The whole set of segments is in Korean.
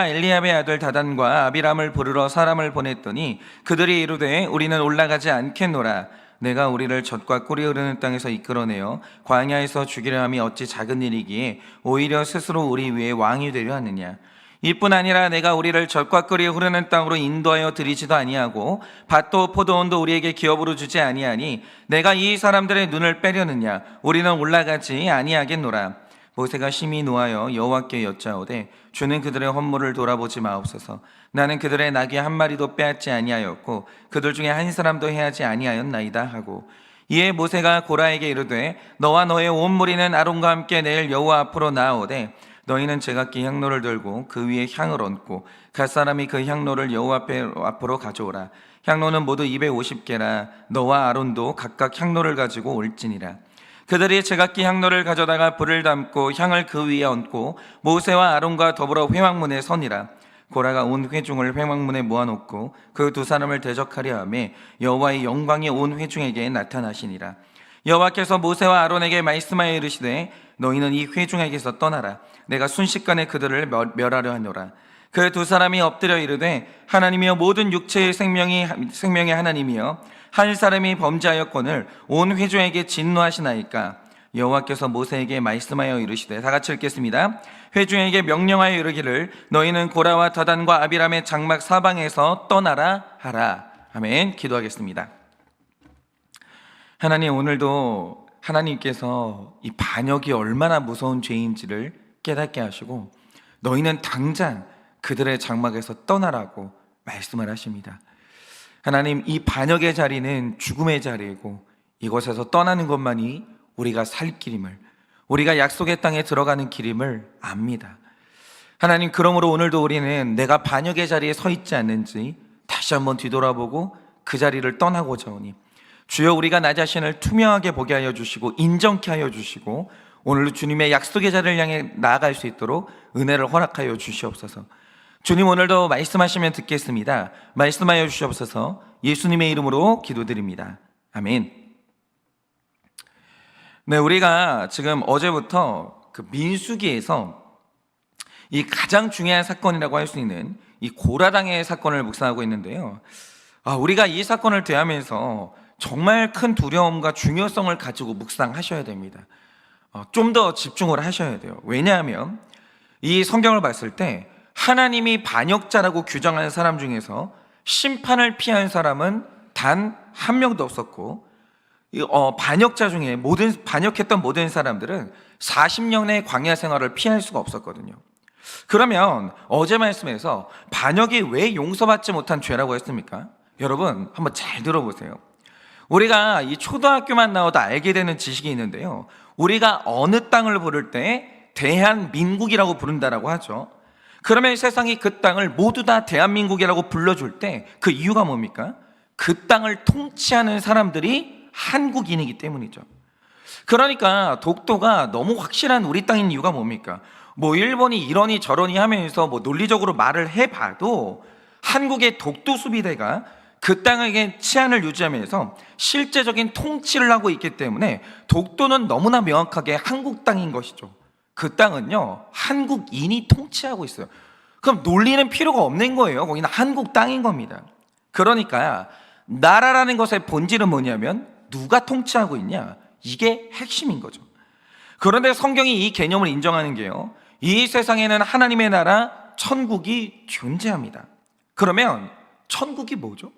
엘리압의 아들 다단과 아비람을 부르러 사람을 보냈더니 그들이 이르되 우리는 올라가지 않겠노라. 내가 우리를 젖과 꿀이 흐르는 땅에서 이끌어내어 광야에서 죽이려 함이 어찌 작은 일이기에 오히려 스스로 우리 위에 왕이 되려 하느냐. 이뿐 아니라 내가 우리를 젖과 꿀이 흐르는 땅으로 인도하여 들이지도 아니하고 밭도 포도원도 우리에게 기업으로 주지 아니하니 내가 이 사람들의 눈을 빼려느냐. 우리는 올라가지 아니하겠노라. 모세가 심히 노하여 여호와께 여짜오되 주는 그들의 헌물을 돌아보지 마옵소서. 나는 그들의 나귀 한 마리도 빼앗지 아니하였고 그들 중에 한 사람도 해하지 아니하였나이다 하고, 이에 모세가 고라에게 이르되 너와 너의 온 무리는 아론과 함께 내일 여호와 앞으로 나아오되 너희는 제각기 향로를 들고 그 위에 향을 얹고 각 사람이 그 향로를 여호와 앞으로 가져오라. 향로는 모두 250개라. 너와 아론도 각각 향로를 가지고 올지니라. 그들이 제각기 향로를 가져다가 불을 담고 향을 그 위에 얹고 모세와 아론과 더불어 회막문에 서니라. 고라가 온 회중을 회막문에 모아놓고 그 두 사람을 대적하려 하며 여호와의 영광이 온 회중에게 나타나시니라. 여호와께서 모세와 아론에게 말씀하여 이르시되 너희는 이 회중에게서 떠나라. 내가 순식간에 그들을 멸하려 하노라. 그 두 사람이 엎드려 이르되 하나님이여 모든 육체의 생명의 하나님이여 한 사람이 범죄하였거늘 온 회중에게 진노하시나이까. 여호와께서 모세에게 말씀하여 이르시되, 다 같이 읽겠습니다. 회중에게 명령하여 이르기를 너희는 고라와 다단과 아비람의 장막 사방에서 떠나라 하라. 아멘. 기도하겠습니다. 하나님, 오늘도 하나님께서 이 반역이 얼마나 무서운 죄인지를 깨닫게 하시고 너희는 당장 그들의 장막에서 떠나라고 말씀을 하십니다. 하나님, 이 반역의 자리는 죽음의 자리이고 이곳에서 떠나는 것만이 우리가 살 길임을, 우리가 약속의 땅에 들어가는 길임을 압니다. 하나님, 그러므로 오늘도 우리는 내가 반역의 자리에 서 있지 않는지 다시 한번 뒤돌아보고 그 자리를 떠나고자 하오니 주여, 우리가 나 자신을 투명하게 보게 하여 주시고 인정케 하여 주시고 오늘도 주님의 약속의 자리를 향해 나아갈 수 있도록 은혜를 허락하여 주시옵소서. 주님, 오늘도 말씀하시면 듣겠습니다. 말씀하여 주시옵소서. 예수님의 이름으로 기도드립니다. 아멘. 네, 우리가 지금 어제부터 그 민수기에서 이 가장 중요한 사건이라고 할 수 있는 이 고라당의 사건을 묵상하고 있는데요. 우리가 이 사건을 대하면서 정말 큰 두려움과 중요성을 가지고 묵상하셔야 됩니다. 좀 더 집중을 하셔야 돼요. 왜냐하면 이 성경을 봤을 때 하나님이 반역자라고 규정하는 사람 중에서 심판을 피한 사람은 단 한 명도 없었고, 반역자 중에 반역했던 모든 사람들은 40년의 광야 생활을 피할 수가 없었거든요. 그러면 어제 말씀에서 반역이 왜 용서받지 못한 죄라고 했습니까? 여러분, 한번 잘 들어보세요. 우리가 이 초등학교만 나와도 알게 되는 지식이 있는데요, 우리가 어느 땅을 부를 때 대한민국이라고 부른다라고 하죠. 그러면 세상이 그 땅을 모두 다 대한민국이라고 불러줄 때 그 이유가 뭡니까? 그 땅을 통치하는 사람들이 한국인이기 때문이죠. 그러니까 독도가 너무 확실한 우리 땅인 이유가 뭡니까? 일본이 이러니 저러니 하면서 논리적으로 말을 해봐도 한국의 독도 수비대가 그 땅에게 치안을 유지하면서 실제적인 통치를 하고 있기 때문에 독도는 너무나 명확하게 한국 땅인 것이죠. 그 땅은요, 한국인이 통치하고 있어요. 그럼 논리는 필요가 없는 거예요. 거기는 한국 땅인 겁니다. 그러니까 나라라는 것의 본질은 뭐냐면 누가 통치하고 있냐, 이게 핵심인 거죠. 그런데 성경이 이 개념을 인정하는 게요, 이 세상에는 하나님의 나라 천국이 존재합니다. 그러면 천국이 뭐죠?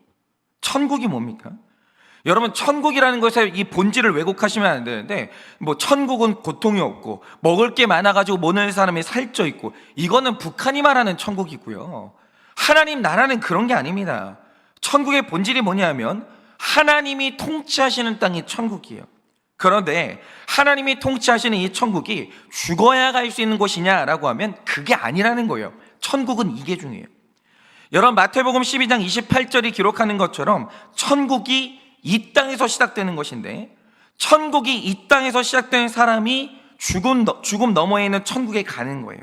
천국이 뭡니까? 여러분, 천국이라는 것의 이 본질을 왜곡하시면 안 되는데, 천국은 고통이 없고 먹을 게 많아가지고 모는 사람이 살쪄 있고, 이거는 북한이 말하는 천국이고요. 하나님 나라는 그런 게 아닙니다. 천국의 본질이 뭐냐면 하나님이 통치하시는 땅이 천국이에요. 그런데 하나님이 통치하시는 이 천국이 죽어야 갈 수 있는 곳이냐라고 하면 그게 아니라는 거예요. 천국은 이게 중요해요. 여러분, 마태복음 12장 28절이 기록하는 것처럼 천국이 이 땅에서 시작되는 것인데, 천국이 이 땅에서 시작된 사람이 죽음 너머에 있는 천국에 가는 거예요.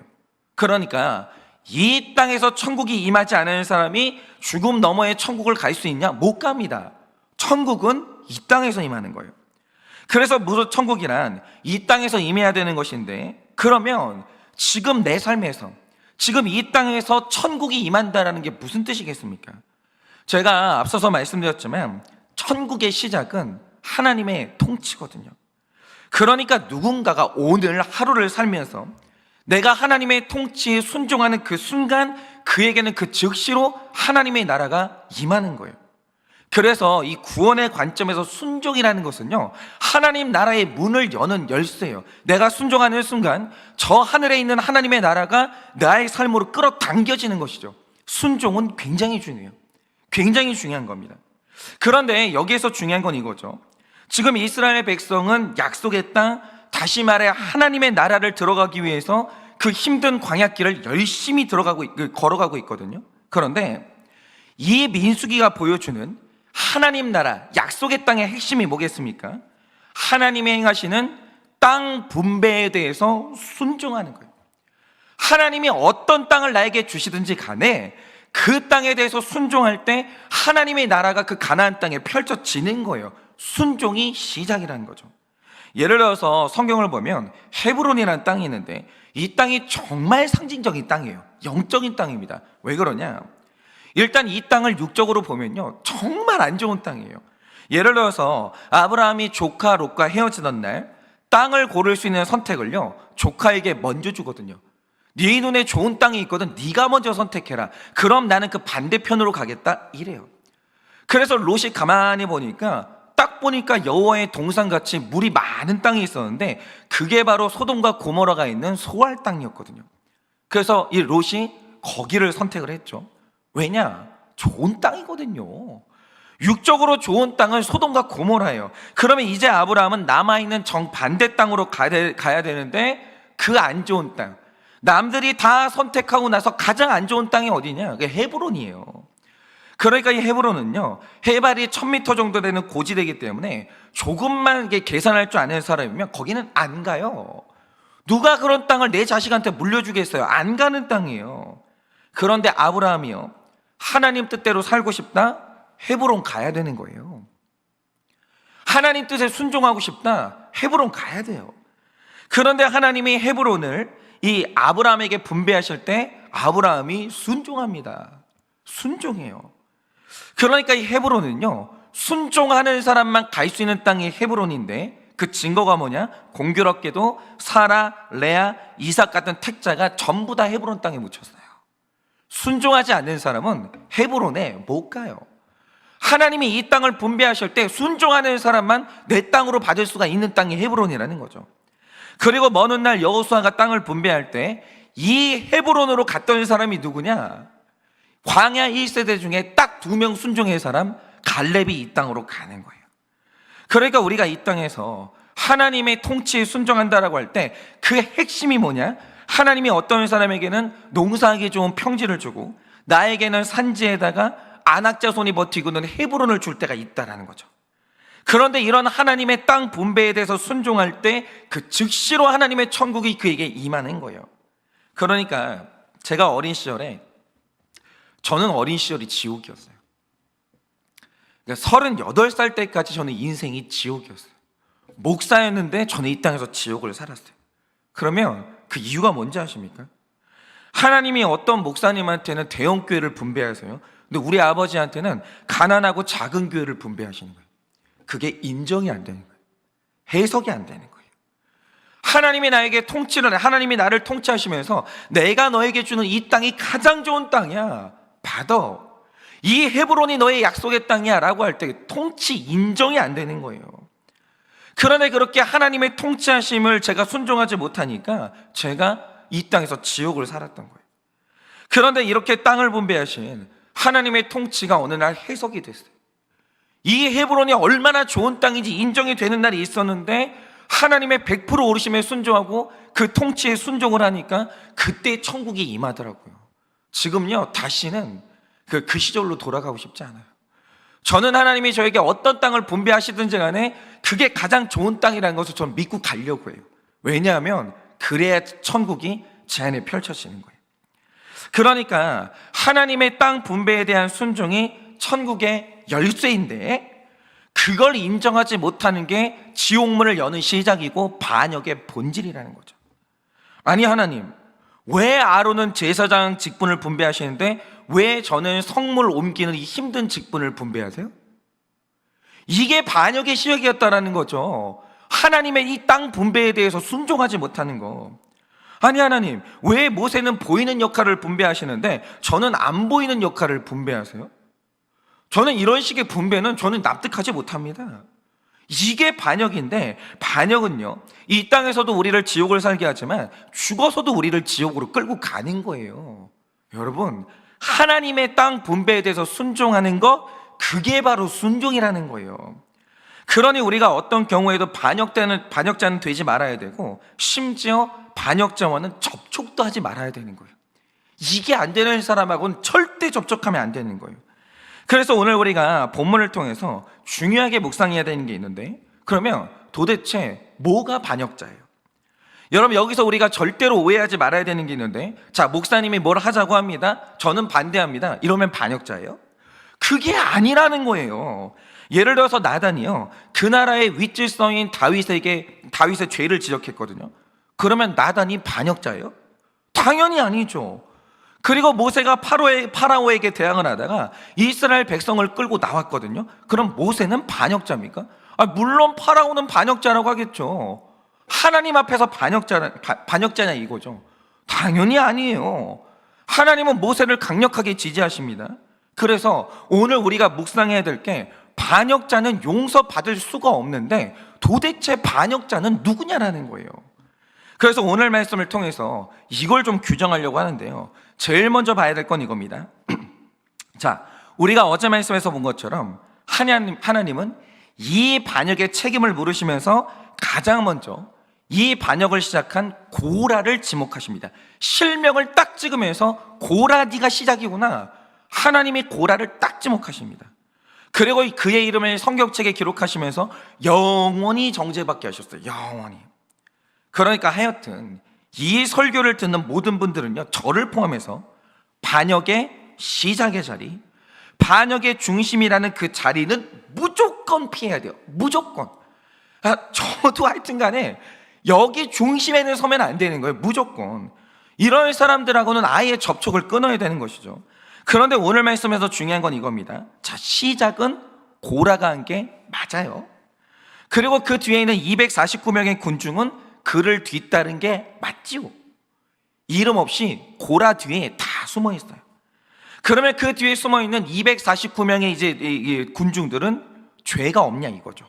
그러니까 이 땅에서 천국이 임하지 않은 사람이 죽음 너머의 천국을 갈 수 있냐? 못 갑니다. 천국은 이 땅에서 임하는 거예요. 그래서 무슨 천국이란 이 땅에서 임해야 되는 것인데, 그러면 지금 내 삶에서, 지금 이 땅에서 천국이 임한다라는 게 무슨 뜻이겠습니까? 제가 앞서서 말씀드렸지만 천국의 시작은 하나님의 통치거든요. 그러니까 누군가가 오늘 하루를 살면서 내가 하나님의 통치에 순종하는 그 순간 그에게는 그 즉시로 하나님의 나라가 임하는 거예요. 그래서 이 구원의 관점에서 순종이라는 것은요, 하나님 나라의 문을 여는 열쇠예요. 내가 순종하는 순간 저 하늘에 있는 하나님의 나라가 나의 삶으로 끌어당겨지는 것이죠. 순종은 굉장히 중요해요. 굉장히 중요한 겁니다. 그런데 여기에서 중요한 건 이거죠. 지금 이스라엘 백성은 약속의 땅, 다시 말해 하나님의 나라를 들어가기 위해서 그 힘든 광야길을 열심히 걸어가고 있거든요. 그런데 이 민수기가 보여주는 하나님 나라, 약속의 땅의 핵심이 뭐겠습니까? 하나님이 행하시는 땅 분배에 대해서 순종하는 거예요. 하나님이 어떤 땅을 나에게 주시든지 간에 그 땅에 대해서 순종할 때 하나님의 나라가 그 가나안 땅에 펼쳐지는 거예요. 순종이 시작이라는 거죠. 예를 들어서 성경을 보면 헤브론이라는 땅이 있는데 이 땅이 정말 상징적인 땅이에요. 영적인 땅입니다. 왜 그러냐? 일단 이 땅을 육적으로 보면요, 정말 안 좋은 땅이에요. 예를 들어서 아브라함이 조카 롯과 헤어지던 날 땅을 고를 수 있는 선택을요, 조카에게 먼저 주거든요. 네 눈에 좋은 땅이 있거든, 네가 먼저 선택해라. 그럼 나는 그 반대편으로 가겠다, 이래요. 그래서 롯이 가만히 보니까 딱 보니까 여호와의 동산같이 물이 많은 땅이 있었는데 그게 바로 소돔과 고모라가 있는 소알 땅이었거든요. 그래서 이 롯이 거기를 선택을 했죠. 왜냐? 좋은 땅이거든요. 육적으로 좋은 땅은 소돔과 고모라예요. 그러면 이제 아브라함은 남아있는 정반대 땅으로 가야 되는데 그 안 좋은 땅, 남들이 다 선택하고 나서 가장 안 좋은 땅이 어디냐? 그게 헤브론이에요. 그러니까 이 헤브론은요, 해발이 1000m 정도 되는 고지대이기 때문에 조금만 계산할 줄 아는 사람이면 거기는 안 가요. 누가 그런 땅을 내 자식한테 물려주겠어요? 안 가는 땅이에요. 그런데 아브라함이요, 하나님 뜻대로 살고 싶다? 헤브론 가야 되는 거예요. 하나님 뜻에 순종하고 싶다? 헤브론 가야 돼요. 그런데 하나님이 헤브론을 이 아브라함에게 분배하실 때 아브라함이 순종합니다. 순종해요. 그러니까 이 헤브론은요, 순종하는 사람만 갈 수 있는 땅이 헤브론인데 그 증거가 뭐냐? 공교롭게도 사라, 레아, 이삭 같은 택자가 전부 다 헤브론 땅에 묻혔어요. 순종하지 않는 사람은 헤브론에 못 가요. 하나님이 이 땅을 분배하실 때 순종하는 사람만 내 땅으로 받을 수가 있는 땅이 헤브론이라는 거죠. 그리고 먼 훗날 여호수아가 땅을 분배할 때 이 헤브론으로 갔던 사람이 누구냐? 광야 1세대 중에 딱 2명 순종의 사람, 갈렙이 이 땅으로 가는 거예요. 그러니까 우리가 이 땅에서 하나님의 통치에 순종한다라고 할 때 그 핵심이 뭐냐? 하나님이 어떤 사람에게는 농사하기 좋은 평지를 주고 나에게는 산지에다가 안악자손이 버티고는 헤브론을 줄 때가 있다라는 거죠. 그런데 이런 하나님의 땅 분배에 대해서 순종할 때 그 즉시로 하나님의 천국이 그에게 임하는 거예요. 그러니까 제가 저는 어린 시절이 지옥이었어요. 그러니까 38살 때까지 저는 인생이 지옥이었어요. 목사였는데 저는 이 땅에서 지옥을 살았어요. 그러면 그 이유가 뭔지 아십니까? 하나님이 어떤 목사님한테는 대형 교회를 분배하세요. 근데 우리 아버지한테는 가난하고 작은 교회를 분배하시는 거예요. 그게 인정이 안 되는 거예요. 해석이 안 되는 거예요. 하나님이 하나님이 나를 통치하시면서 내가 너에게 주는 이 땅이 가장 좋은 땅이야, 받아. 이 헤브론이 너의 약속의 땅이야 라고 할 때 통치 인정이 안 되는 거예요. 그런데 그렇게 하나님의 통치하심을 제가 순종하지 못하니까 제가 이 땅에서 지옥을 살았던 거예요. 그런데 이렇게 땅을 분배하신 하나님의 통치가 어느 날 해석이 됐어요. 이 헤브론이 얼마나 좋은 땅인지 인정이 되는 날이 있었는데 하나님의 100% 오르심에 순종하고 그 통치에 순종을 하니까 그때 천국이 임하더라고요. 지금요, 다시는 그 시절로 돌아가고 싶지 않아요. 저는 하나님이 저에게 어떤 땅을 분배하시든지 간에 그게 가장 좋은 땅이라는 것을 저는 믿고 가려고 해요. 왜냐하면 그래야 천국이 제 안에 펼쳐지는 거예요. 그러니까 하나님의 땅 분배에 대한 순종이 천국의 열쇠인데 그걸 인정하지 못하는 게 지옥문을 여는 시작이고 반역의 본질이라는 거죠. 아니 하나님, 왜 아론은 제사장 직분을 분배하시는데 왜 저는 성물 옮기는 이 힘든 직분을 분배하세요? 이게 반역의 시작이었다라는 거죠. 하나님의 이 땅 분배에 대해서 순종하지 못하는 거. 아니 하나님, 왜 모세는 보이는 역할을 분배하시는데 저는 안 보이는 역할을 분배하세요? 저는 이런 식의 분배는 저는 납득하지 못합니다. 이게 반역인데, 반역은요, 이 땅에서도 우리를 지옥을 살게 하지만 죽어서도 우리를 지옥으로 끌고 가는 거예요. 여러분, 하나님의 땅 분배에 대해서 순종하는 거, 그게 바로 순종이라는 거예요. 그러니 우리가 어떤 경우에도 반역자는 되지 말아야 되고, 심지어 반역자와는 접촉도 하지 말아야 되는 거예요. 이게 안 되는 사람하고는 절대 접촉하면 안 되는 거예요. 그래서 오늘 우리가 본문을 통해서 중요하게 묵상해야 되는 게 있는데, 그러면 도대체 뭐가 반역자예요? 여러분, 여기서 우리가 절대로 오해하지 말아야 되는 게 있는데, 자, 목사님이 뭘 하자고 합니다. 저는 반대합니다. 이러면 반역자예요? 그게 아니라는 거예요. 예를 들어서 나단이요, 그 나라의 윗질서인 다윗의 죄를 지적했거든요. 그러면 나단이 반역자예요? 당연히 아니죠. 그리고 모세가 파라오에게 대항을 하다가 이스라엘 백성을 끌고 나왔거든요. 그럼 모세는 반역자입니까? 물론 파라오는 반역자라고 하겠죠. 하나님 앞에서 반역자냐 이거죠. 당연히 아니에요. 하나님은 모세를 강력하게 지지하십니다. 그래서 오늘 우리가 묵상해야 될 게, 반역자는 용서받을 수가 없는데 도대체 반역자는 누구냐라는 거예요. 그래서 오늘 말씀을 통해서 이걸 좀 규정하려고 하는데요, 제일 먼저 봐야 될 건 이겁니다. 자, 우리가 어제 말씀에서 본 것처럼 하나님은 이 반역의 책임을 물으시면서 가장 먼저 이 반역을 시작한 고라를 지목하십니다. 실명을 딱 찍으면서 고라, 네가 시작이구나. 하나님이 고라를 딱 지목하십니다. 그리고 그의 이름을 성경책에 기록하시면서 영원히 정죄받게 하셨어요. 영원히. 그러니까 하여튼 이 설교를 듣는 모든 분들은요, 저를 포함해서 반역의 시작의 자리, 반역의 중심이라는 그 자리는 무조건 피해야 돼요. 무조건. 저도 하여튼 간에 여기 중심에는 서면 안 되는 거예요. 무조건. 이런 사람들하고는 아예 접촉을 끊어야 되는 것이죠. 그런데 오늘 말씀에서 중요한 건 이겁니다. 자, 시작은 고라가 한 게 맞아요. 그리고 그 뒤에 있는 249명의 군중은 그를 뒤따른 게 맞지요. 이름 없이 고라 뒤에 다 숨어 있어요. 그러면 그 뒤에 숨어 있는 249명의 이제 군중들은 죄가 없냐 이거죠.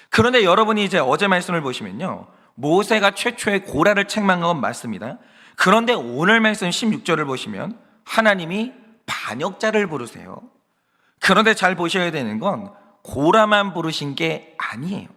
그런데 여러분이 이제 어제 말씀을 보시면요, 모세가 최초의 고라를 책망한 건 맞습니다. 그런데 오늘 말씀 16절을 보시면 하나님이 반역자를 부르세요. 그런데 잘 보셔야 되는 건 고라만 부르신 게 아니에요.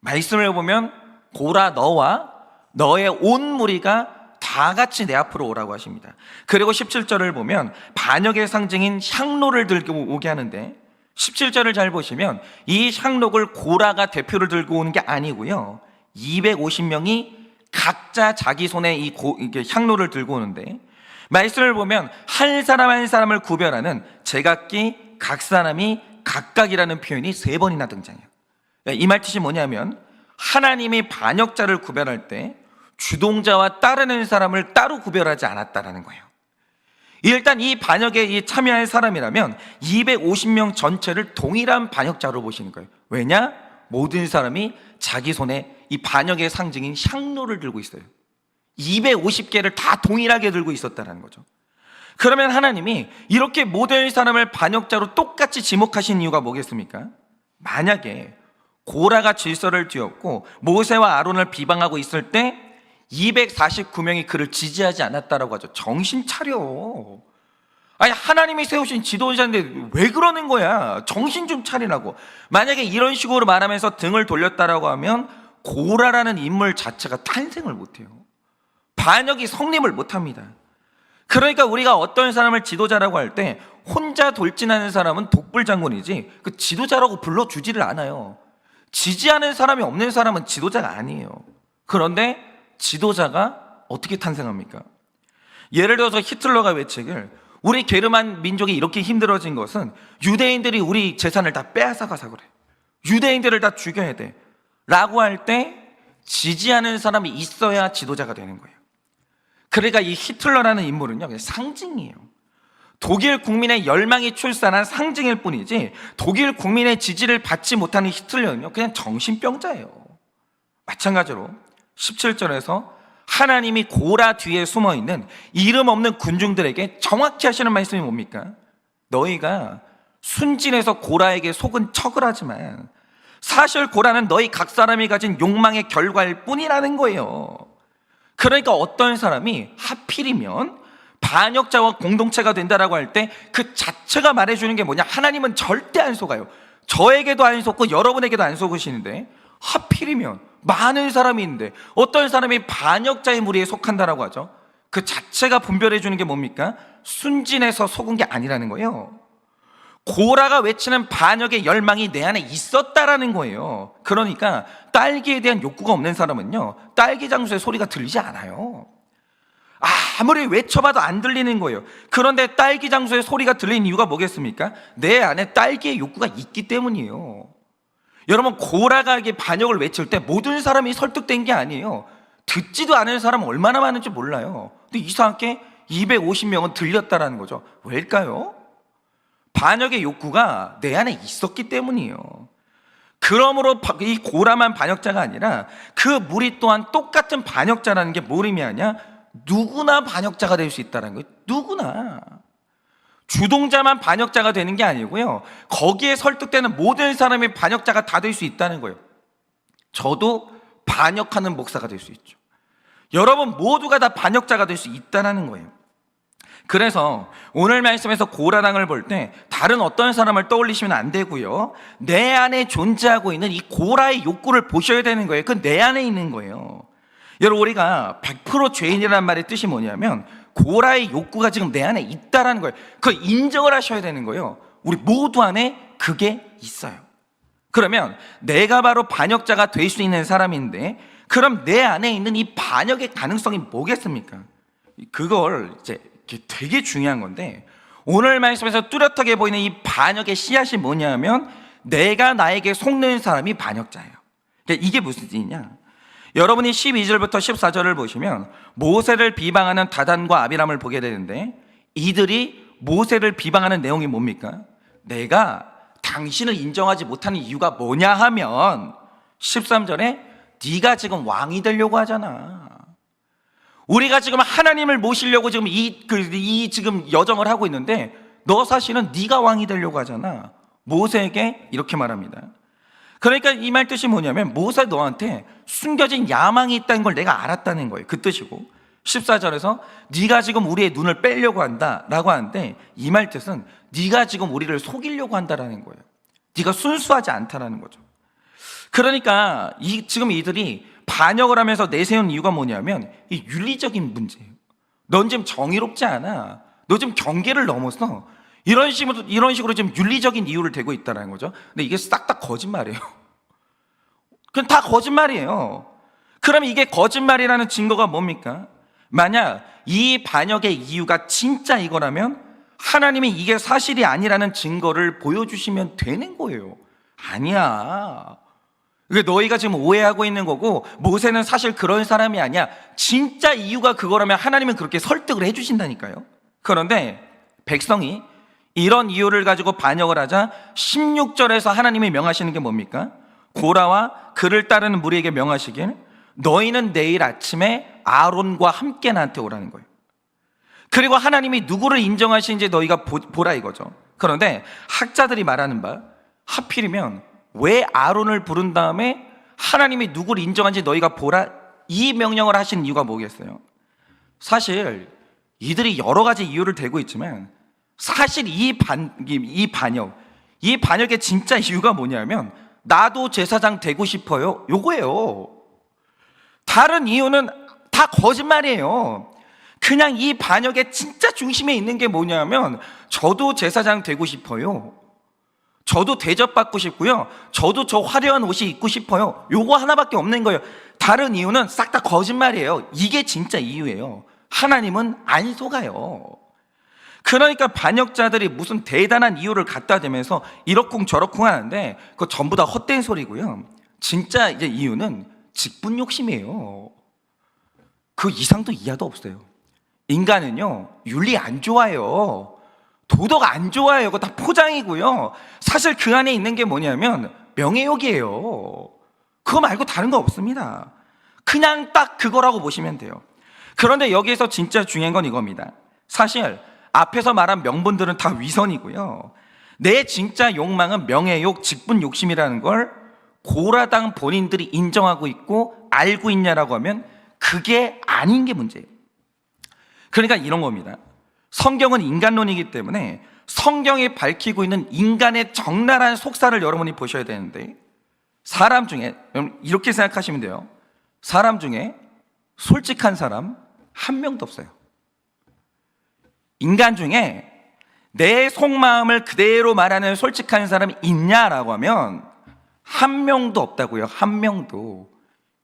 말씀을 보면 고라, 너와 너의 온 무리가 다 같이 내 앞으로 오라고 하십니다. 그리고 17절을 보면 반역의 상징인 향로를 들고 오게 하는데, 17절을 잘 보시면 이 향록을 고라가 대표를 들고 오는 게 아니고요, 250명이 각자 자기 손에 이게 향로를 들고 오는데, 말씀을 보면 한 사람 한 사람을 구별하는 제각기 각 사람이 각각이라는 표현이 3번이나 등장해요. 이 말 뜻이 뭐냐면, 하나님이 반역자를 구별할 때 주동자와 따르는 사람을 따로 구별하지 않았다라는 거예요. 일단 이 반역에 참여할 사람이라면 250명 전체를 동일한 반역자로 보시는 거예요. 왜냐? 모든 사람이 자기 손에 이 반역의 상징인 향로를 들고 있어요. 250개를 다 동일하게 들고 있었다는 거죠. 그러면 하나님이 이렇게 모든 사람을 반역자로 똑같이 지목하신 이유가 뭐겠습니까? 만약에 고라가 질서를 뒤엎고 모세와 아론을 비방하고 있을 때 249명이 그를 지지하지 않았다라고 하죠. 정신 차려. 아니, 하나님이 세우신 지도자인데 왜 그러는 거야? 정신 좀 차리라고. 만약에 이런 식으로 말하면서 등을 돌렸다라고 하면 고라라는 인물 자체가 탄생을 못해요. 반역이 성립을 못합니다. 그러니까 우리가 어떤 사람을 지도자라고 할 때 혼자 돌진하는 사람은 독불장군이지 그 지도자라고 불러주지를 않아요. 지지하는 사람이 없는 사람은 지도자가 아니에요. 그런데 지도자가 어떻게 탄생합니까? 예를 들어서 히틀러가 외치길, 우리 게르만 민족이 이렇게 힘들어진 것은 유대인들이 우리 재산을 다 빼앗아가서 그래, 유대인들을 다 죽여야 돼 라고 할 때 지지하는 사람이 있어야 지도자가 되는 거예요. 그러니까 이 히틀러라는 인물은요, 그냥 상징이에요. 독일 국민의 열망이 출산한 상징일 뿐이지 독일 국민의 지지를 받지 못하는 히틀러는요, 그냥 정신병자예요. 마찬가지로 17절에서 하나님이 고라 뒤에 숨어있는 이름 없는 군중들에게 정확히 하시는 말씀이 뭡니까? 너희가 순진해서 고라에게 속은 척을 하지만 사실 고라는 너희 각 사람이 가진 욕망의 결과일 뿐이라는 거예요. 그러니까 어떤 사람이 하필이면 반역자와 공동체가 된다라고 할 때 그 자체가 말해주는 게 뭐냐? 하나님은 절대 안 속아요. 저에게도 안 속고 여러분에게도 안 속으시는데 하필이면 많은 사람이 있는데 어떤 사람이 반역자의 무리에 속한다라고 하죠. 그 자체가 분별해 주는 게 뭡니까? 순진해서 속은 게 아니라는 거예요. 고라가 외치는 반역의 열망이 내 안에 있었다라는 거예요. 그러니까 딸기에 대한 욕구가 없는 사람은요, 딸기 장수의 소리가 들리지 않아요. 아무리 외쳐봐도 안 들리는 거예요. 그런데 딸기 장수의 소리가 들리는 이유가 뭐겠습니까? 내 안에 딸기의 욕구가 있기 때문이에요. 여러분, 고라가 반역을 외칠 때 모든 사람이 설득된 게 아니에요. 듣지도 않은 사람은 얼마나 많은지 몰라요. 근데 이상하게 250명은 들렸다라는 거죠. 왜일까요? 반역의 욕구가 내 안에 있었기 때문이에요. 그러므로 이 고라만 반역자가 아니라 그 무리 또한 똑같은 반역자라는 게 뭘 의미하냐? 누구나 반역자가 될 수 있다는 거예요. 누구나. 주동자만 반역자가 되는 게 아니고요, 거기에 설득되는 모든 사람이 반역자가 다 될 수 있다는 거예요. 저도 반역하는 목사가 될 수 있죠. 여러분 모두가 다 반역자가 될 수 있다는 거예요. 그래서 오늘 말씀에서 고라당을 볼 때 다른 어떤 사람을 떠올리시면 안 되고요, 내 안에 존재하고 있는 이 고라의 욕구를 보셔야 되는 거예요. 그건 내 안에 있는 거예요. 여러분, 우리가 100% 죄인이라는 말의 뜻이 뭐냐면 고라의 욕구가 지금 내 안에 있다라는 거예요. 그걸 인정을 하셔야 되는 거예요. 우리 모두 안에 그게 있어요. 그러면 내가 바로 반역자가 될 수 있는 사람인데, 그럼 내 안에 있는 이 반역의 가능성이 뭐겠습니까? 그걸 이제 되게 중요한 건데, 오늘 말씀에서 뚜렷하게 보이는 이 반역의 씨앗이 뭐냐면 내가 나에게 속는 사람이 반역자예요. 그러니까 이게 무슨 뜻이냐? 여러분이 12절부터 14절을 보시면 모세를 비방하는 다단과 아비람을 보게 되는데, 이들이 모세를 비방하는 내용이 뭡니까? 내가 당신을 인정하지 못하는 이유가 뭐냐 하면 13절에 네가 지금 왕이 되려고 하잖아. 우리가 지금 하나님을 모시려고 지금 지금 여정을 하고 있는데 너 사실은 네가 왕이 되려고 하잖아. 모세에게 이렇게 말합니다. 그러니까 이 말 뜻이 뭐냐면 모세, 너한테 숨겨진 야망이 있다는 걸 내가 알았다는 거예요. 그 뜻이고, 14절에서 네가 지금 우리의 눈을 빼려고 한다라고 하는데 이 말 뜻은 네가 지금 우리를 속이려고 한다라는 거예요. 네가 순수하지 않다라는 거죠. 그러니까 지금 이들이 반역을 하면서 내세운 이유가 뭐냐면 이 윤리적인 문제예요. 넌 지금 정의롭지 않아. 너 지금 경계를 넘어서 이런 식으로 지금 윤리적인 이유를 대고 있다는 거죠. 근데 이게 싹 다 거짓말이에요. 그건 다 거짓말이에요. 그러면 이게 거짓말이라는 증거가 뭡니까? 만약 이 반역의 이유가 진짜 이거라면 하나님이 이게 사실이 아니라는 증거를 보여주시면 되는 거예요. 아니야. 이게 너희가 지금 오해하고 있는 거고, 모세는 사실 그런 사람이 아니야. 진짜 이유가 그거라면 하나님은 그렇게 설득을 해주신다니까요. 그런데 백성이 이런 이유를 가지고 반역을 하자 16절에서 하나님이 명하시는 게 뭡니까? 고라와 그를 따르는 무리에게 명하시길 너희는 내일 아침에 아론과 함께 나한테 오라는 거예요. 그리고 하나님이 누구를 인정하시는지 너희가 보라 이거죠. 그런데 학자들이 말하는 바, 하필이면 왜 아론을 부른 다음에 하나님이 누구를 인정한지 너희가 보라, 이 명령을 하신 이유가 뭐겠어요? 사실 이들이 여러 가지 이유를 대고 있지만 사실 이 반역의 진짜 이유가 뭐냐면 나도 제사장 되고 싶어요, 요거예요. 다른 이유는 다 거짓말이에요. 그냥 이 반역의 진짜 중심에 있는 게 뭐냐면 저도 제사장 되고 싶어요, 저도 대접받고 싶고요, 저도 저 화려한 옷이 입고 싶어요, 요거 하나밖에 없는 거예요. 다른 이유는 싹 다 거짓말이에요. 이게 진짜 이유예요. 하나님은 안 속아요. 그러니까 반역자들이 무슨 대단한 이유를 갖다 대면서 이러쿵 저러쿵 하는데 그거 전부 다 헛된 소리고요. 진짜 이제 이유는 직분 욕심이에요. 그 이상도 이하도 없어요. 인간은요, 윤리 안 좋아요. 도덕 안 좋아요. 그거 다 포장이고요. 사실 그 안에 있는 게 뭐냐면 명예욕이에요. 그거 말고 다른 거 없습니다. 그냥 딱 그거라고 보시면 돼요. 그런데 여기에서 진짜 중요한 건 이겁니다. 사실 앞에서 말한 명분들은 다 위선이고요. 내 진짜 욕망은 명예욕, 직분 욕심이라는 걸 고라당 본인들이 인정하고 있고 알고 있냐라고 하면 그게 아닌 게 문제예요. 그러니까 이런 겁니다. 성경은 인간론이기 때문에 성경이 밝히고 있는 인간의 적나라한 속사를 여러분이 보셔야 되는데, 사람 중에 이렇게 생각하시면 돼요. 사람 중에 솔직한 사람 한 명도 없어요. 인간 중에 내 속마음을 그대로 말하는 솔직한 사람이 있냐라고 하면 한 명도 없다고요. 한 명도.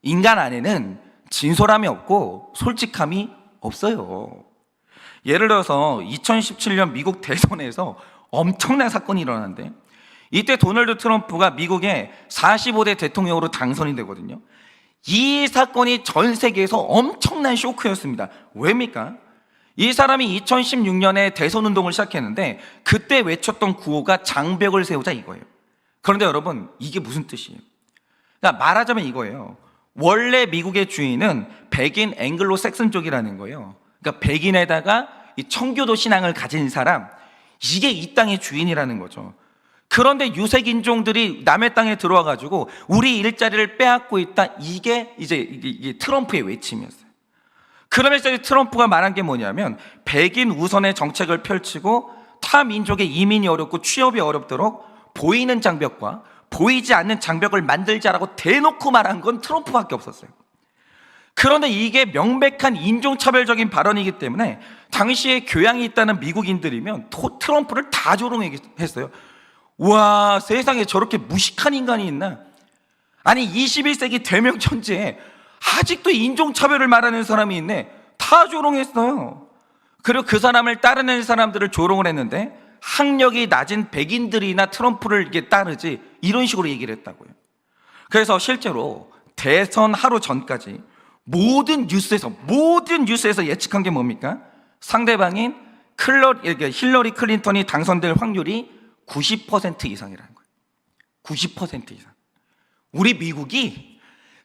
인간 안에는 진솔함이 없고 솔직함이 없어요. 예를 들어서 2017년 미국 대선에서 엄청난 사건이 일어났는데, 이때 도널드 트럼프가 미국의 45대 대통령으로 당선이 되거든요. 이 사건이 전 세계에서 엄청난 쇼크였습니다. 왜입니까? 이 사람이 2016년에 대선 운동을 시작했는데 그때 외쳤던 구호가 장벽을 세우자 이거예요. 그런데 여러분, 이게 무슨 뜻이에요? 그러니까 말하자면 이거예요. 원래 미국의 주인은 백인 앵글로 섹슨족이라는 거예요. 그러니까 백인에다가 이 청교도 신앙을 가진 사람, 이게 이 땅의 주인이라는 거죠. 그런데 유색 인종들이 남의 땅에 들어와 가지고 우리 일자리를 빼앗고 있다. 이게 이게 트럼프의 외침이었어요. 그러면서 트럼프가 말한 게 뭐냐면 백인 우선의 정책을 펼치고 타 민족의 이민이 어렵고 취업이 어렵도록 보이는 장벽과 보이지 않는 장벽을 만들자라고 대놓고 말한 건 트럼프밖에 없었어요. 그런데 이게 명백한 인종차별적인 발언이기 때문에 당시에 교양이 있다는 미국인들이면 트럼프를 다 조롱했어요. 와, 세상에 저렇게 무식한 인간이 있나? 아니 21세기 대명천지에 아직도 인종차별을 말하는 사람이 있네. 다 조롱했어요. 그리고 그 사람을 따르는 사람들을 조롱을 했는데 학력이 낮은 백인들이나 트럼프를 이렇게 따르지, 이런 식으로 얘기를 했다고요. 그래서 실제로 대선 하루 전까지 모든 뉴스에서 예측한 게 뭡니까? 상대방인 힐러리 클린턴이 당선될 확률이 90% 이상이라는 거예요. 90% 이상. 우리 미국이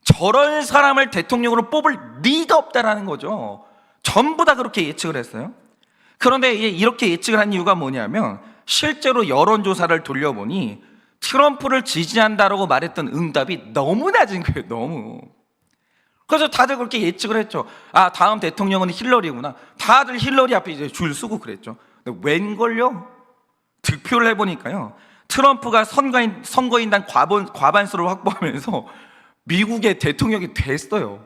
저런 사람을 대통령으로 뽑을 리가 없다라는 거죠. 전부 다 그렇게 예측을 했어요. 그런데 이렇게 예측을 한 이유가 뭐냐면 실제로 여론조사를 돌려보니 트럼프를 지지한다라고 말했던 응답이 너무 낮은 거예요. 너무. 그래서 다들 그렇게 예측을 했죠. 아, 다음 대통령은 힐러리구나. 다들 힐러리 앞에 이제 줄 서고 그랬죠. 근데 웬걸요? 득표를 해보니까요, 트럼프가 선거인단 과반수를 확보하면서 미국의 대통령이 됐어요.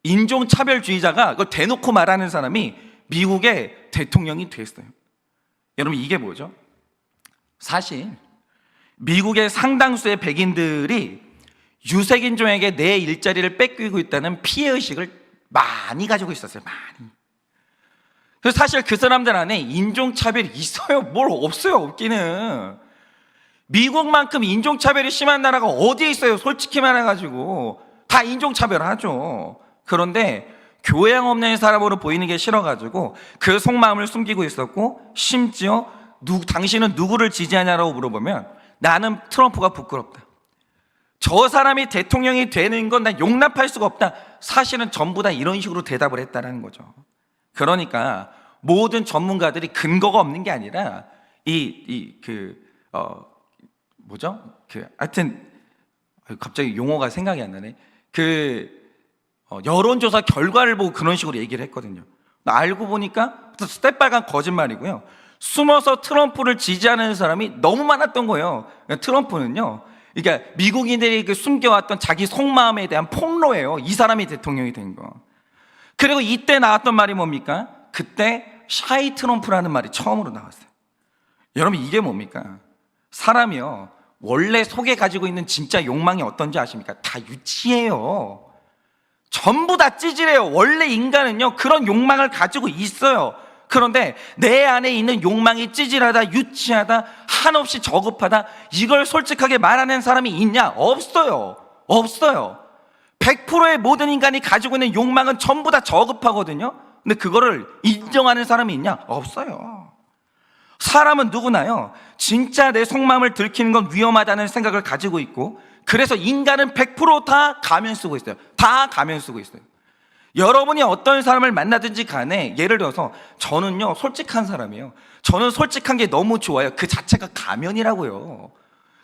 인종차별주의자가 그걸 대놓고 말하는 사람이 미국의 대통령이 됐어요. 여러분, 이게 뭐죠? 사실 미국의 상당수의 백인들이 유색인종에게 내 일자리를 뺏기고 있다는 피해의식을 많이 가지고 있었어요. 많이. 그래서 사실 그 사람들 안에 인종차별이 있어요? 뭘 없어요? 없기는. 미국만큼 인종차별이 심한 나라가 어디에 있어요? 솔직히 말해가지고 다 인종차별하죠. 그런데 교양 없는 사람으로 보이는 게 싫어가지고 그 속마음을 숨기고 있었고, 심지어 당신은 누구를 지지하냐라고 물어보면 나는 트럼프가 부끄럽다. 저 사람이 대통령이 되는 건 난 용납할 수가 없다. 사실은 전부 다 이런 식으로 대답을 했다는 거죠. 그러니까 모든 전문가들이 근거가 없는 게 아니라 하여튼 갑자기 용어가 생각이 안 나네. 여론조사 결과를 보고 그런 식으로 얘기를 했거든요. 알고 보니까 새빨간 거짓말이고요. 숨어서 트럼프를 지지하는 사람이 너무 많았던 거예요. 트럼프는요, 그러니까 미국인들이 숨겨왔던 자기 속마음에 대한 폭로예요. 이 사람이 대통령이 된 거. 그리고 이때 나왔던 말이 뭡니까? 그때 샤이 트럼프라는 말이 처음으로 나왔어요. 여러분, 이게 뭡니까? 사람이요, 원래 속에 가지고 있는 진짜 욕망이 어떤지 아십니까? 다 유치해요. 전부 다 찌질해요. 원래 인간은요, 그런 욕망을 가지고 있어요. 그런데 내 안에 있는 욕망이 찌질하다, 유치하다, 한없이 저급하다, 이걸 솔직하게 말하는 사람이 있냐? 없어요. 없어요. 100%의 모든 인간이 가지고 있는 욕망은 전부 다 저급하거든요. 근데 그거를 인정하는 사람이 있냐? 없어요. 사람은 누구나요, 진짜 내 속마음을 들키는 건 위험하다는 생각을 가지고 있고, 그래서 인간은 100% 다 가면 쓰고 있어요. 다 가면 쓰고 있어요. 여러분이 어떤 사람을 만나든지 간에, 예를 들어서 저는요 솔직한 사람이에요. 저는 솔직한 게 너무 좋아요. 그 자체가 가면이라고요.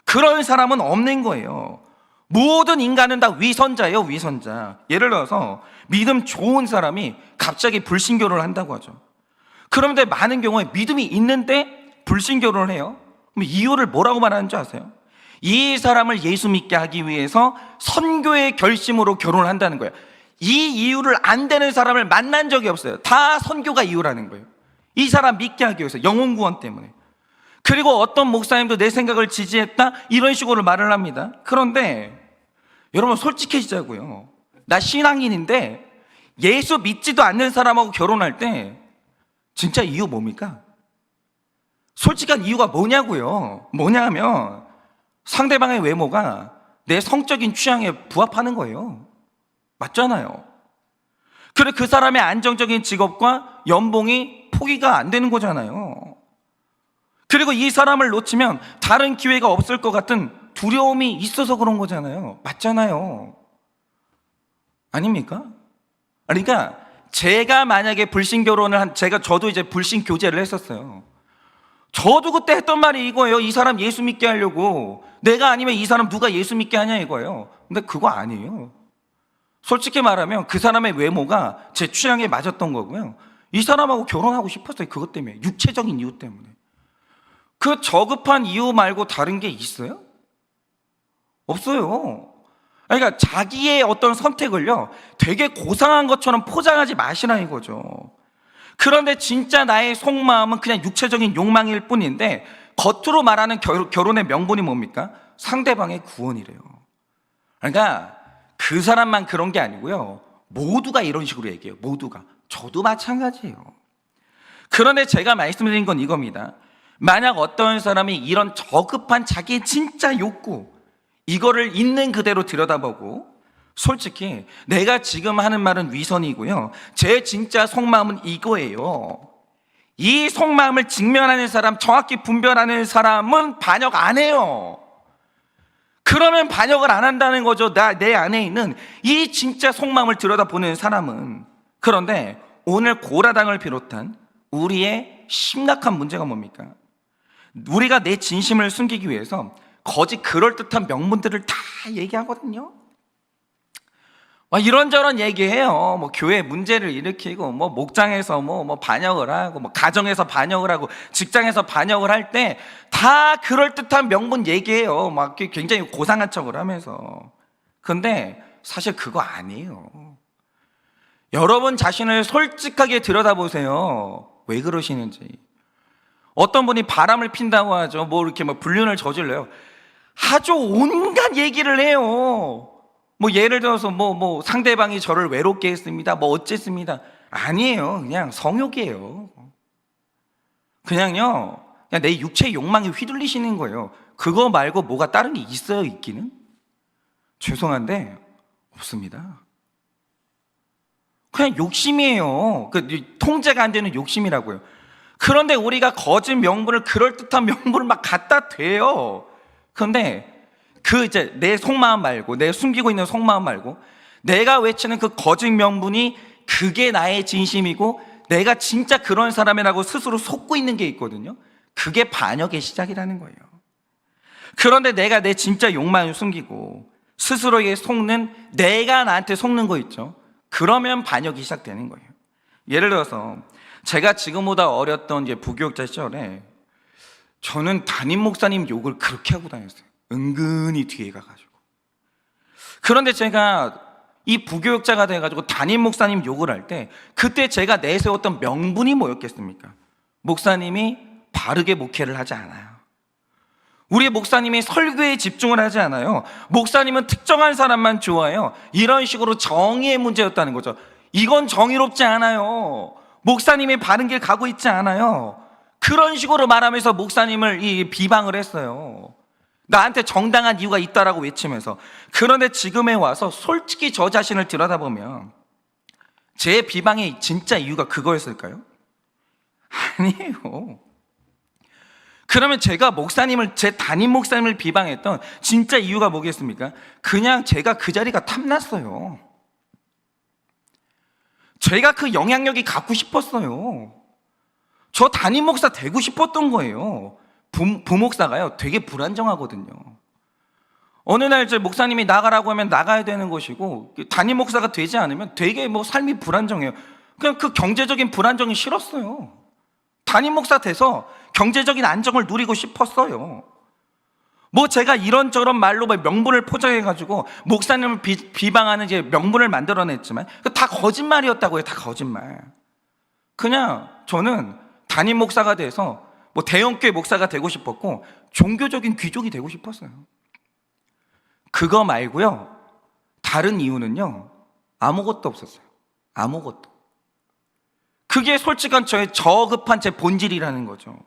그런 사람은 없는 거예요. 모든 인간은 다 위선자예요. 위선자. 예를 들어서 믿음 좋은 사람이 갑자기 불신교를 한다고 하죠. 그런데 많은 경우에 믿음이 있는데 불신교를 해요. 그럼 이유를 뭐라고 말하는 줄 아세요? 이 사람을 예수 믿게 하기 위해서 선교의 결심으로 결혼을 한다는 거예요. 이 이유를 안 되는 사람을 만난 적이 없어요. 다 선교가 이유라는 거예요. 이 사람 믿게 하기 위해서, 영혼 구원 때문에. 그리고 어떤 목사님도 내 생각을 지지했다, 이런 식으로 말을 합니다. 그런데 여러분 솔직해지자고요. 나 신앙인인데 예수 믿지도 않는 사람하고 결혼할 때 진짜 이유 뭡니까? 솔직한 이유가 뭐냐고요. 뭐냐면 상대방의 외모가 내 성적인 취향에 부합하는 거예요. 맞잖아요. 그래, 그 사람의 안정적인 직업과 연봉이 포기가 안 되는 거잖아요. 그리고 이 사람을 놓치면 다른 기회가 없을 것 같은 두려움이 있어서 그런 거잖아요. 맞잖아요. 아닙니까? 그러니까 제가 만약에 불신결혼을 저도 이제 불신교제를 했었어요. 저도 그때 했던 말이 이거예요. 이 사람 예수 믿게 하려고. 내가 아니면 이 사람 누가 예수 믿게 하냐 이거예요. 근데 그거 아니에요. 솔직히 말하면 그 사람의 외모가 제 취향에 맞았던 거고요. 이 사람하고 결혼하고 싶었어요. 그것 때문에. 육체적인 이유 때문에. 그 저급한 이유 말고 다른 게 있어요? 없어요. 그러니까 자기의 어떤 선택을요 되게 고상한 것처럼 포장하지 마시라 이거죠. 그런데 진짜 나의 속마음은 그냥 육체적인 욕망일 뿐인데, 겉으로 말하는 결혼의 명분이 뭡니까? 상대방의 구원이래요. 그러니까 그 사람만 그런 게 아니고요, 모두가 이런 식으로 얘기해요. 모두가. 저도 마찬가지예요. 그런데 제가 말씀드린 건 이겁니다. 만약 어떤 사람이 이런 저급한 자기의 진짜 욕구, 이거를 있는 그대로 들여다보고, 솔직히 내가 지금 하는 말은 위선이고요, 제 진짜 속마음은 이거예요. 이 속마음을 직면하는 사람, 정확히 분별하는 사람은 반역 안 해요. 그러면 반역을 안 한다는 거죠. 내 안에 있는 이 진짜 속마음을 들여다보는 사람은. 그런데 오늘 고라당을 비롯한 우리의 심각한 문제가 뭡니까? 우리가 내 진심을 숨기기 위해서 거짓 그럴듯한 명분들을 다 얘기하거든요. 막 이런저런 얘기해요. 뭐 교회 문제를 일으키고, 뭐 목장에서 뭐 반역을 하고, 뭐 가정에서 반역을 하고, 직장에서 반역을 할 때 다 그럴듯한 명분 얘기해요. 막 굉장히 고상한 척을 하면서. 근데 사실 그거 아니에요. 여러분 자신을 솔직하게 들여다보세요. 왜 그러시는지. 어떤 분이 바람을 핀다고 하죠. 뭐 이렇게 뭐 불륜을 저질러요. 아주 온갖 얘기를 해요. 뭐 예를 들어서 뭐 상대방이 저를 외롭게 했습니다. 뭐 어쨌습니다. 아니에요. 그냥 성욕이에요. 그냥 내 육체의 욕망에 휘둘리시는 거예요. 그거 말고 뭐가 다른 게 있어요, 있기는? 죄송한데 없습니다. 그냥 욕심이에요. 통제가 안 되는 욕심이라고요. 그런데 우리가 거짓 명분을, 그럴듯한 명분을 막 갖다 대요. 그런데 이제 내 속마음 말고, 내 숨기고 있는 속마음 말고, 내가 외치는 그 거짓 명분이 그게 나의 진심이고 내가 진짜 그런 사람이라고 스스로 속고 있는 게 있거든요. 그게 반역의 시작이라는 거예요. 그런데 내가 내 진짜 욕망을 숨기고 스스로에게 속는, 내가 나한테 속는 거 있죠. 그러면 반역이 시작되는 거예요. 예를 들어서 제가 지금보다 어렸던 이제 부교육자 시절에 저는 담임 목사님 욕을 그렇게 하고 다녔어요. 은근히 뒤에 가가지고. 그런데 제가 이 부교육자가 돼가지고 담임 목사님 욕을 할 때, 그때 제가 내세웠던 명분이 뭐였겠습니까? 목사님이 바르게 목회를 하지 않아요. 우리 목사님이 설교에 집중을 하지 않아요. 목사님은 특정한 사람만 좋아해요. 이런 식으로 정의의 문제였다는 거죠. 이건 정의롭지 않아요. 목사님이 바른 길 가고 있지 않아요. 그런 식으로 말하면서 목사님을 비방을 했어요. 나한테 정당한 이유가 있다라고 외치면서. 그런데 지금에 와서 솔직히 저 자신을 들여다보면 제 비방의 진짜 이유가 그거였을까요? 아니에요. 그러면 제가 제 담임 목사님을 비방했던 진짜 이유가 뭐겠습니까? 그냥 제가 그 자리가 탐났어요. 제가 그 영향력이 갖고 싶었어요. 저 담임 목사 되고 싶었던 거예요. 부목사가요, 되게 불안정하거든요. 어느 날 이제 목사님이 나가라고 하면 나가야 되는 것이고, 담임 목사가 되지 않으면 되게 삶이 불안정해요. 그냥 그 경제적인 불안정이 싫었어요. 담임 목사 돼서 경제적인 안정을 누리고 싶었어요. 제가 이런저런 말로 명분을 포장해가지고 목사님을 비방하는 이제 명분을 만들어냈지만 다 거짓말이었다고요. 다 거짓말. 그냥 저는 담임 목사가 돼서 대형교회 목사가 되고 싶었고 종교적인 귀족이 되고 싶었어요. 그거 말고요, 다른 이유는요 아무것도 없었어요. 아무것도. 그게 솔직한 저의 저급한 제 본질이라는 거죠.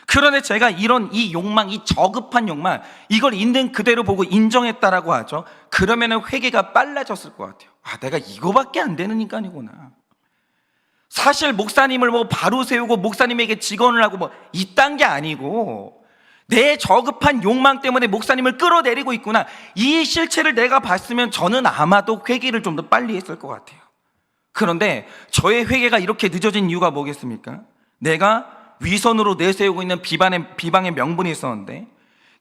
그런데 제가 이 욕망, 이 저급한 욕망, 이걸 있는 그대로 보고 인정했다라고 하죠. 그러면은 회개가 빨라졌을 것 같아요. 내가 이거밖에 안 되는 인간이구나. 사실 목사님을 바로 세우고 목사님에게 직언을 하고 이딴 게 아니고 내 저급한 욕망 때문에 목사님을 끌어내리고 있구나. 이 실체를 내가 봤으면 저는 아마도 회개를 좀 더 빨리 했을 것 같아요. 그런데 저의 회개가 이렇게 늦어진 이유가 뭐겠습니까? 내가 위선으로 내세우고 있는 비방의 명분이 있었는데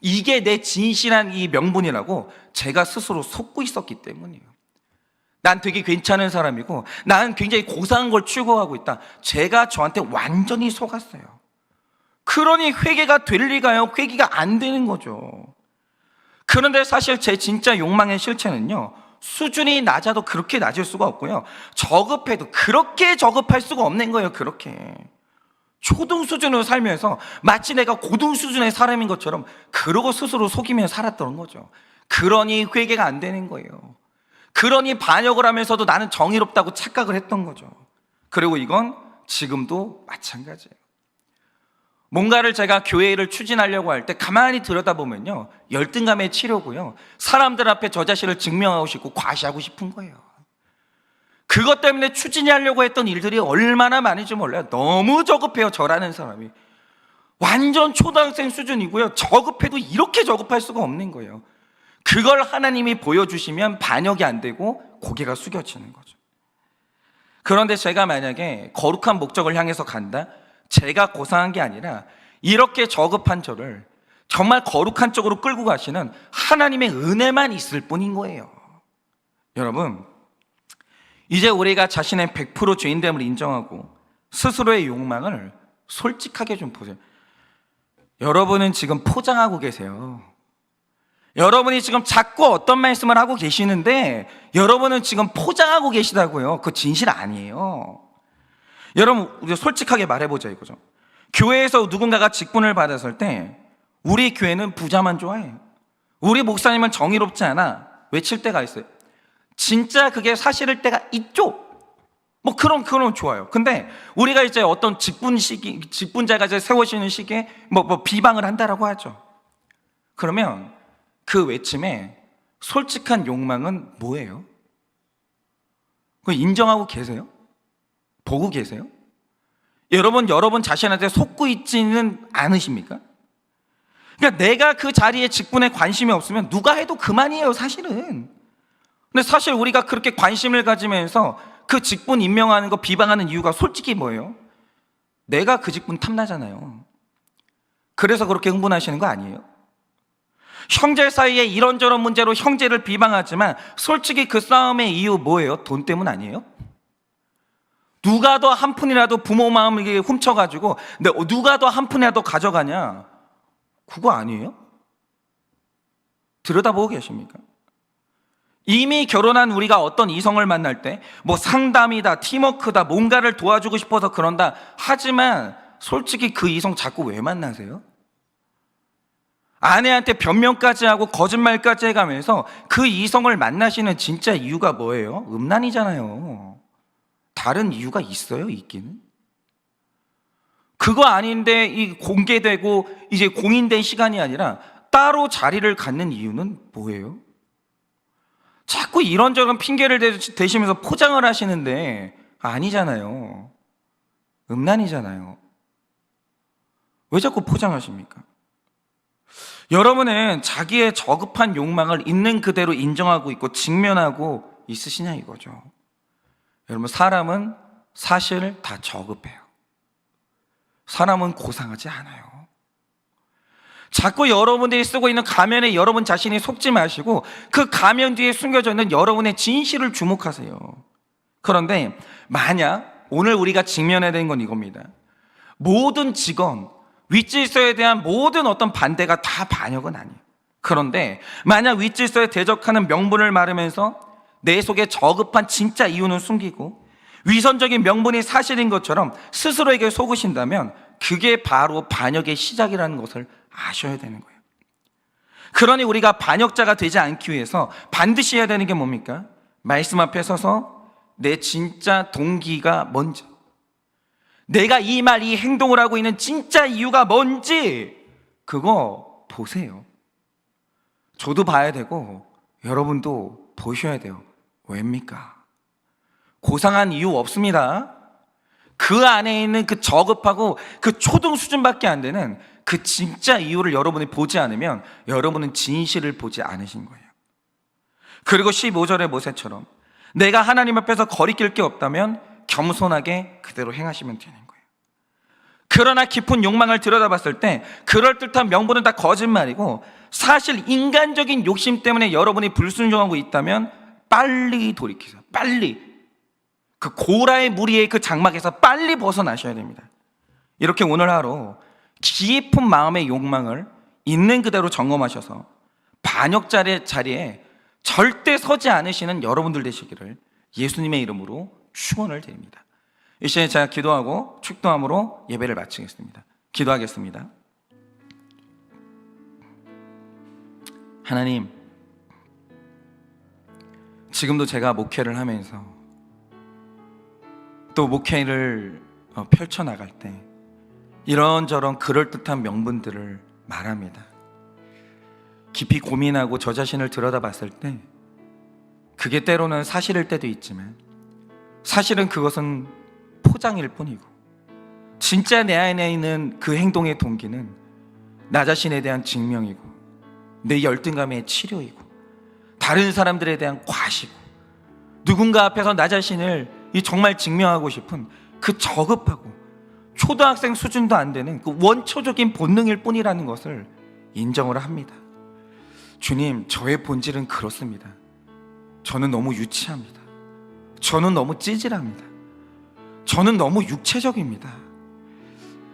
이게 내 진실한 이 명분이라고 제가 스스로 속고 있었기 때문이에요. 난 되게 괜찮은 사람이고 나는 굉장히 고상한 걸 추구하고 있다. 제가 저한테 완전히 속았어요. 그러니 회개가 될 리가요? 회개가 안 되는 거죠. 그런데 사실 제 진짜 욕망의 실체는요, 수준이 낮아도 그렇게 낮을 수가 없고요, 저급해도 그렇게 저급할 수가 없는 거예요. 그렇게 초등 수준으로 살면서 마치 내가 고등 수준의 사람인 것처럼 그러고 스스로 속이며 살았던 거죠. 그러니 회개가 안 되는 거예요. 그러니 반역을 하면서도 나는 정의롭다고 착각을 했던 거죠. 그리고 이건 지금도 마찬가지예요. 뭔가를 제가 교회를 추진하려고 할 때 가만히 들여다보면요, 열등감의 치료고요, 사람들 앞에 저 자신을 증명하고 싶고 과시하고 싶은 거예요. 그것 때문에 추진하려고 했던 일들이 얼마나 많은지 몰라요. 너무 저급해요. 저라는 사람이 완전 초등학생 수준이고요, 저급해도 이렇게 저급할 수가 없는 거예요. 그걸 하나님이 보여주시면 반역이 안 되고 고개가 숙여지는 거죠. 그런데 제가 만약에 거룩한 목적을 향해서 간다? 제가 고상한 게 아니라 이렇게 저급한 저를 정말 거룩한 쪽으로 끌고 가시는 하나님의 은혜만 있을 뿐인 거예요. 여러분, 이제 우리가 자신의 100% 죄인됨을 인정하고 스스로의 욕망을 솔직하게 좀 보세요. 여러분은 지금 포장하고 계세요. 여러분이 지금 자꾸 어떤 말씀을 하고 계시는데 여러분은 지금 포장하고 계시다고요. 그거 진실 아니에요. 여러분, 우리 솔직하게 말해보자 이거죠. 교회에서 누군가가 직분을 받았을 때 우리 교회는 부자만 좋아해, 우리 목사님은 정의롭지 않아 외칠 때가 있어요. 진짜 그게 사실일 때가 있죠. 그럼 좋아요. 근데 우리가 이제 어떤 직분자가 이제 세워지는 시기에 비방을 한다라고 하죠. 그러면 그 외침에 솔직한 욕망은 뭐예요? 그거 인정하고 계세요? 보고 계세요? 여러분 자신한테 속고 있지는 않으십니까? 그러니까 내가 그 자리에 직분에 관심이 없으면 누가 해도 그만이에요, 사실은. 근데 사실 우리가 그렇게 관심을 가지면서 그 직분 임명하는 거 비방하는 이유가 솔직히 뭐예요? 내가 그 직분 탐나잖아요. 그래서 그렇게 흥분하시는 거 아니에요? 형제 사이에 이런저런 문제로 형제를 비방하지만 솔직히 그 싸움의 이유 뭐예요? 돈 때문 아니에요? 누가 더 한 푼이라도 부모 마음을 훔쳐가지고 누가 더 한 푼이라도 가져가냐? 그거 아니에요? 들여다보고 계십니까? 이미 결혼한 우리가 어떤 이성을 만날 때 상담이다, 팀워크다, 뭔가를 도와주고 싶어서 그런다 하지만 솔직히 그 이성 자꾸 왜 만나세요? 아내한테 변명까지 하고 거짓말까지 해가면서 그 이성을 만나시는 진짜 이유가 뭐예요? 음란이잖아요. 다른 이유가 있어요? 있기는? 그거 아닌데 이 공개되고 이제 공인된 시간이 아니라 따로 자리를 갖는 이유는 뭐예요? 자꾸 이런저런 핑계를 대시면서 포장을 하시는데 아니잖아요. 음란이잖아요. 왜 자꾸 포장하십니까? 여러분은 자기의 저급한 욕망을 있는 그대로 인정하고 있고 직면하고 있으시냐 이거죠. 여러분, 사람은 사실 다 저급해요. 사람은 고상하지 않아요. 자꾸 여러분들이 쓰고 있는 가면에 여러분 자신이 속지 마시고 그 가면 뒤에 숨겨져 있는 여러분의 진실을 주목하세요. 그런데 만약 오늘 우리가 직면해야 되는 건 이겁니다. 모든 직원, 윗질서에 대한 모든 어떤 반대가 다 반역은 아니에요. 그런데 만약 윗질서에 대적하는 명분을 말하면서 내 속에 저급한 진짜 이유는 숨기고 위선적인 명분이 사실인 것처럼 스스로에게 속으신다면 그게 바로 반역의 시작이라는 것을 아셔야 되는 거예요. 그러니 우리가 반역자가 되지 않기 위해서 반드시 해야 되는 게 뭡니까? 말씀 앞에 서서 내 진짜 동기가 뭔지, 내가 이 말, 이 행동을 하고 있는 진짜 이유가 뭔지 그거 보세요. 저도 봐야 되고 여러분도 보셔야 돼요. 왜입니까? 고상한 이유 없습니다. 그 안에 있는 그 저급하고 그 초등 수준밖에 안 되는 그 진짜 이유를 여러분이 보지 않으면 여러분은 진실을 보지 않으신 거예요. 그리고 15절의 모세처럼 내가 하나님 앞에서 거리낄 게 없다면 겸손하게 그대로 행하시면 되는 거예요. 그러나 깊은 욕망을 들여다봤을 때 그럴듯한 명분은 다 거짓말이고 사실 인간적인 욕심 때문에 여러분이 불순종하고 있다면 빨리 돌이키세요. 빨리 그 고라의 무리의 그 장막에서 빨리 벗어나셔야 됩니다. 이렇게 오늘 하루 깊은 마음의 욕망을 있는 그대로 점검하셔서 반역자의 자리에 절대 서지 않으시는 여러분들 되시기를 예수님의 이름으로 축원을 드립니다. 이 시간에 제가 기도하고 축도함으로 예배를 마치겠습니다. 기도하겠습니다. 하나님, 지금도 제가 목회를 하면서 또 목회를 펼쳐나갈 때 이런저런 그럴듯한 명분들을 말합니다. 깊이 고민하고 저 자신을 들여다봤을 때 그게 때로는 사실일 때도 있지만 사실은 그것은 포장일 뿐이고 진짜 내 안에 있는 그 행동의 동기는 나 자신에 대한 증명이고 내 열등감의 치료이고 다른 사람들에 대한 과시고 누군가 앞에서 나 자신을 정말 증명하고 싶은 그 저급하고 초등학생 수준도 안 되는 그 원초적인 본능일 뿐이라는 것을 인정을 합니다. 주님, 저의 본질은 그렇습니다. 저는 너무 유치합니다. 저는 너무 찌질합니다. 저는 너무 육체적입니다.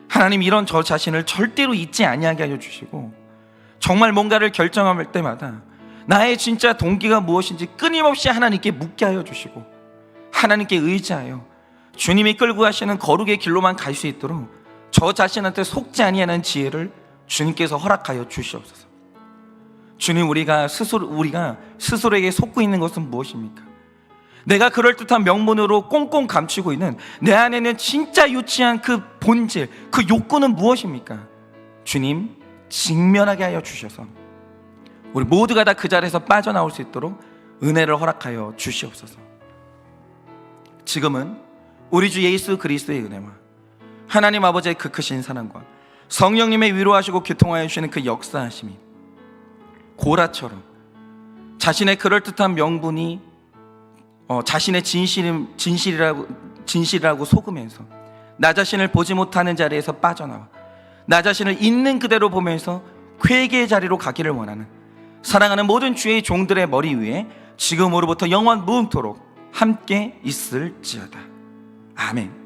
하나님, 이런 저 자신을 절대로 잊지 아니하게 하여 주시고 정말 뭔가를 결정할 때마다 나의 진짜 동기가 무엇인지 끊임없이 하나님께 묻게 하여 주시고 하나님께 의지하여 주님이 끌고 가시는 거룩의 길로만 갈 수 있도록 저 자신한테 속지 아니하는 지혜를 주님께서 허락하여 주시옵소서. 주님, 우리가 스스로에게 속고 있는 것은 무엇입니까? 내가 그럴듯한 명분으로 꽁꽁 감추고 있는 내 안에는 진짜 유치한 그 본질, 그 욕구는 무엇입니까? 주님, 직면하게 하여 주셔서 우리 모두가 다 그 자리에서 빠져나올 수 있도록 은혜를 허락하여 주시옵소서. 지금은 우리 주 예수 그리스도의 은혜와 하나님 아버지의 그 크신 사랑과 성령님의 위로하시고 교통하여 주시는 그 역사하심이 고라처럼 자신의 그럴듯한 명분이 자신의 진실이라고 속으면서 나 자신을 보지 못하는 자리에서 빠져나와 나 자신을 있는 그대로 보면서 회개의 자리로 가기를 원하는 사랑하는 모든 주의 종들의 머리 위에 지금으로부터 영원 무음토록 함께 있을지어다. 아멘.